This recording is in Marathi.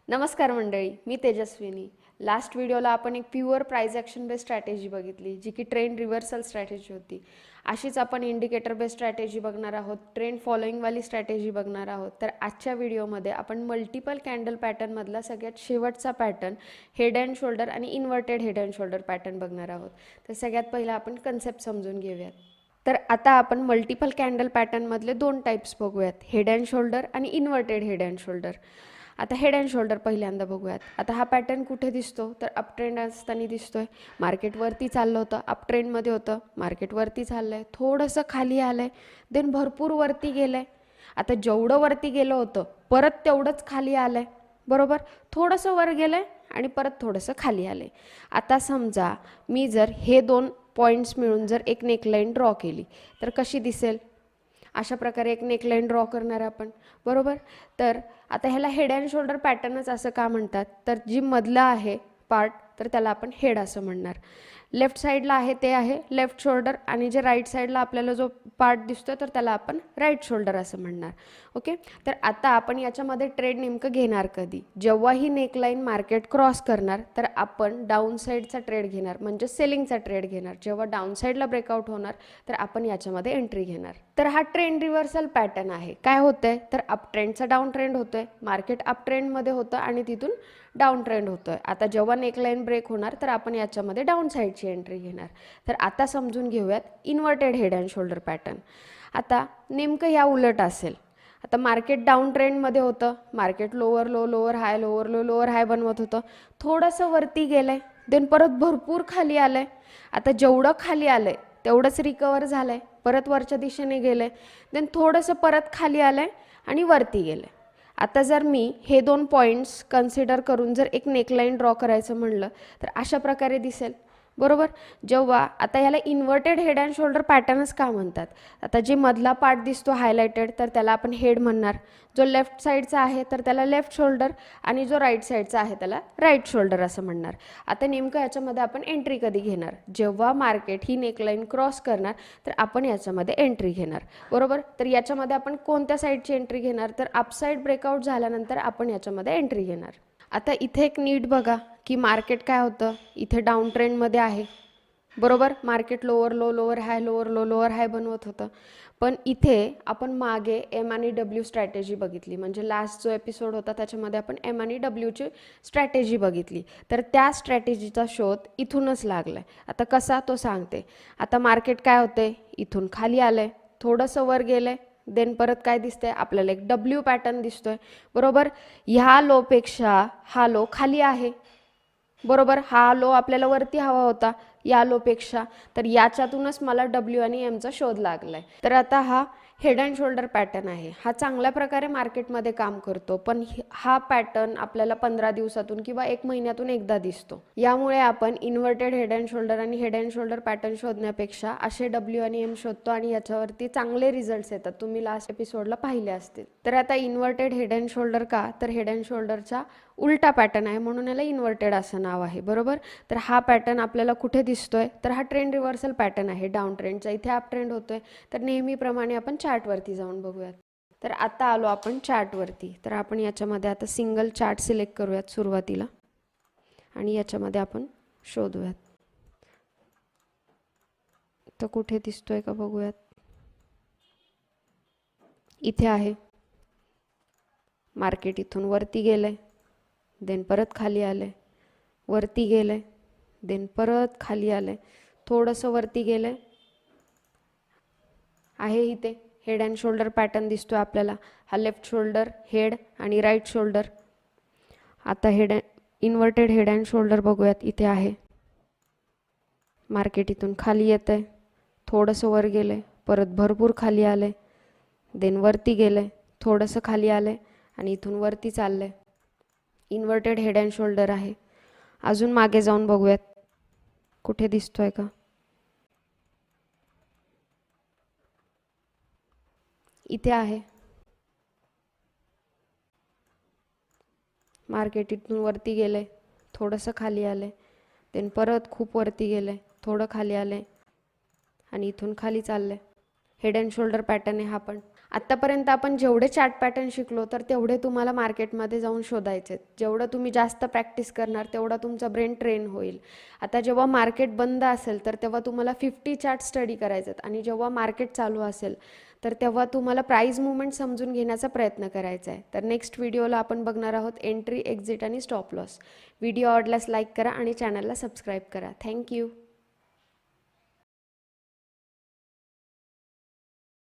नमस्कार मंडळी, मी तेजस्विनी. लास्ट व्हिडिओला आपण एक pure price action based strategy बघितली, जी की ट्रेंड रिव्हर्सल स्ट्रॅटेजी होती. अशीच आपण इंडिकेटर बेस्ड स्ट्रॅटेजी बघणार आहोत, ट्रेंड फॉलोइंगवाली स्ट्रॅटेजी बघणार आहोत. तर आजच्या व्हिडिओमध्ये आपण मल्टिपल कॅन्डल पॅटर्नमधला सगळ्यात शेवटचा पॅटर्न हेड अँड शोल्डर आणि inverted head and shoulder pattern बघणार आहोत. तर सगळ्यात पहिला आपण कन्सेप्ट समजून घेऊयात. तर आता आपण मल्टिपल कॅन्डल पॅटर्नमधले दोन टाईप्स बघूयात, हेड अँड शोल्डर आणि इन्व्हर्टेड हेड अँड शोल्डर. आता हेड अँड शोल्डर पहिल्यांदा बघूयात. आता हा पॅटर्न कुठे दिसतो, तर अप ट्रेंड असताना दिसतोय. मार्केटवरती चाललं होतं, अप ट्रेंडमध्ये होतं, मार्केटवरती चाललं आहे, थोडंसं खाली आलं आहे, देन भरपूर वरती गेलं आहे. आता जेवढं वरती गेलं होतं परत तेवढंच खाली आलं आहे, बरोबर. थोडंसं वर गेलं आहे आणि परत थोडंसं खाली आलं आहे. आता समजा मी जर हे दोन पॉईंट्स मिळून जर एक नेकलाईन ड्रॉ केली तर कशी दिसेल. अशा प्रकारे एक नेकलाईन ड्रॉ करणार आपण, बरोबर. तर आता ह्याला हेड अँड शोल्डर पॅटर्नच असं का म्हणतात, तर जी मधलं आहे पार्ट तर त्याला आपण हेड असं म्हणणार. लेफ्ट साईडला आहे ते आहे लेफ्ट शोल्डर, आणि जे राईट साईडला आपल्याला जो पार्ट दिसतो तर त्याला आपण राईट शोल्डर असं म्हणणार. ओके. तर आता आपण याच्यामध्ये ट्रेड नेमकं घेणार कधी, जेव्हा ही नेकलाईन मार्केट क्रॉस करणार तर आपण डाऊन साईडचा ट्रेड घेणार, म्हणजे सेलिंगचा ट्रेड घेणार. जेव्हा डाऊन साईडला ब्रेकआउट होणार तर आपण याच्यामध्ये एंट्री घेणार. तर हा ट्रेंड रिव्हर्सल पॅटर्न आहे. काय होतंय तर अप ट्रेंडचा डाऊन ट्रेंड होतोय, मार्केट अप ट्रेंडमध्ये होतं आणि तिथून डाऊन ट्रेंड होतोय. आता जेव्हा नेकलाईन ब्रेक होणार तर आपण याच्यामध्ये डाऊन साईडची एंट्री घेणार. तर आता समजून घेऊयात inverted head and shoulder pattern. आता नेमकं या उलट असेल. आता मार्केट डाऊन ट्रेंडमध्ये होतं, मार्केट लोअर लो लोअर हाय लोअर लो लोअर हाय बनवत होतं, थोडंसं वरती गेलं आहे, देन परत भरपूर खाली आलं आहे. आता जेवढं खाली आलं आहे तेवढंच रिकवर झालं आहे, परत वरच्या दिशेने गेलं आहे, देन थोडंसं परत खाली आलं आहे आणि वरती गेलं आहे. आता जर मी हे दोन पॉईंट्स कन्सिडर करून जर एक नेकलाईन ड्रॉ करायचं म्हणलं तर अशा प्रकारे दिसेल, बरोबर. जेव्हा आता याला इन्व्हर्टेड हेड अँड शोल्डर पॅटर्नच का म्हणतात, आता जे मधला पार्ट दिसतो हायलाइटेड तर त्याला आपण हेड म्हणणार, जो लेफ्ट साईडचा आहे तर त्याला लेफ्ट शोल्डर, आणि जो राईट साईडचा आहे त्याला राईट शोल्डर असं म्हणणार. आता नेमकं याच्यामध्ये आपण एंट्री कधी घेणार, जेव्हा मार्केट ही नेकलाईन क्रॉस करणार तर आपण याच्यामध्ये एंट्री घेणार, बरोबर. तर याच्यामध्ये आपण कोणत्या साईडची एंट्री घेणार, तर अपसाईड ब्रेकआउट झाल्यानंतर आपण याच्यामध्ये एंट्री घेणार. आता इथे एक नीट बघा की मार्केट काय होतं, इथे डाऊन ट्रेंडमध्ये आहे, बरोबर. मार्केट लोअर लो लोअर हाय लोअर लो लोअर हाय बनवत होतं. पण इथे आपण मागे एम आणि डब्ल्यू स्ट्रॅटेजी बघितली, म्हणजे लास्ट जो एपिसोड होता त्याच्यामध्ये आपण एम आणि डब्ल्यूची स्ट्रॅटेजी बघितली. तर त्या स्ट्रॅटेजीचा शोध इथूनच लागला आहे. आता कसा तो सांगते. आता मार्केट काय होते, इथून खाली आलं आहे, थोडंसं वर गेलं आहे, देन परत काय दिसतंय आपल्याला, एक डब्ल्यू पॅटर्न दिसतोय, बरोबर. ह्या लोपेक्षा हा लो खाली आहे, बरोबर. हा लो आपल्याला वरती हवा होता या लोपेक्षा, तर याच्यातूनच मला डब्ल्यू आणि एमचा शोध लागलाय. तर आता हा हेड अँड शोल्डर पॅटर्न आहे, हा चांगल्या प्रकारे मार्केटमध्ये काम करतो, पण हा पॅटर्न आपल्याला 15 दिवसातून किंवा 1 महिन्यातून एकदा दिसतो. यामुळे आपण इन्व्हर्टेड हेड अँड शोल्डर आणि हेड अँड शोल्डर पॅटर्न शोधण्यापेक्षा असे डब्ल्यू आणि एम शोधतो आणि याच्यावरती चांगले रिझल्ट्स येतात. तुम्ही लास्ट एपिसोडला पाहिले असतील. तर आता इन्व्हर्टेड हेड अँड शोल्डर का, तर हेड अँड शोल्डरचा उलटा पॅटर्न आहे म्हणून याला इन्व्हर्टेड असं नाव आहे, बरोबर. तर हा पॅटर्न आपल्याला कुठे दिसतोय, तर हा ट्रेंड रिव्हर्सल पॅटर्न आहे डाऊन ट्रेंडचा. इथे अप ट्रेंड होतोय, तर नेहमीप्रमाणे आपण चार्टवरती जाऊन बघूयात. तर आता आलो आपण चार्टवरती. तर आपण याच्यामध्ये आता सिंगल चार्ट सिलेक्ट करूयात सुरुवातीला आणि याच्यामध्ये आपण शोधूयात. तर कुठे दिसतोय का बघूयात. इथे आहे. मार्केट इथून वरती गेलंय, देन परत खाली आलंय, वरती गेलंय, देन परत खाली आलंय, थोडंसं वरती गेलंय आहे. इथे हेड अँड शोल्डर पॅटर्न दिसतोय आपल्याला, हा लेफ्ट शोल्डर हेड आणि राईट शोल्डर. आता इन्व्हर्टेड हेड अँड शोल्डर बघूयात. इथे आहे. मार्केट इथून खाली येतंय, थोडंसं वर गेलंय, परत भरपूर खाली आलंय, देन वरती गेलंय, थोडंसं खाली आलंय आणि इथून वरती चाललंय. इन्व्हर्टेड हेड अँड शोल्डर आहे. अजून मागे जाऊन बघूयात कुठे दिसतोय का. इथे आहे. मार्केट इथून वरती गेलंय, थोडंसं खाली आलंय, देन परत खूप वरती गेलंय, थोडं खाली आलंय आणि इथून खाली चाललंय. हेड अँड शोल्डर पॅटर्न आहे हा पण. आत्तापर्यंत आपण जेवढे चार्ट पॅटर्न शिकलो तर तेवढे तुम्हाला मार्केटमध्ये जाऊन शोधायचे. जेवढं तुम्ही जास्त प्रॅक्टिस करणार तेवढा तुमचा ब्रेन ट्रेन होईल. आता जेव्हा मार्केट बंद असेल तर तेव्हा तुम्हाला 50 चार्ट स्टडी करायचे आहेत आणि जेव्हा मार्केट चालू असेल तर तेव्हा तुम्हाला प्राइस मूवमेंट समजून घेण्याचा प्रयत्न करायचा आहे. तर नेक्स्ट व्हिडिओला आपण बघणार आहोत एंट्री, एक्झिट आणि स्टॉप लॉस. व्हिडिओ आवडल्यास लाईक करा आणि चॅनलला सबस्क्राईब करा. थँक्यू.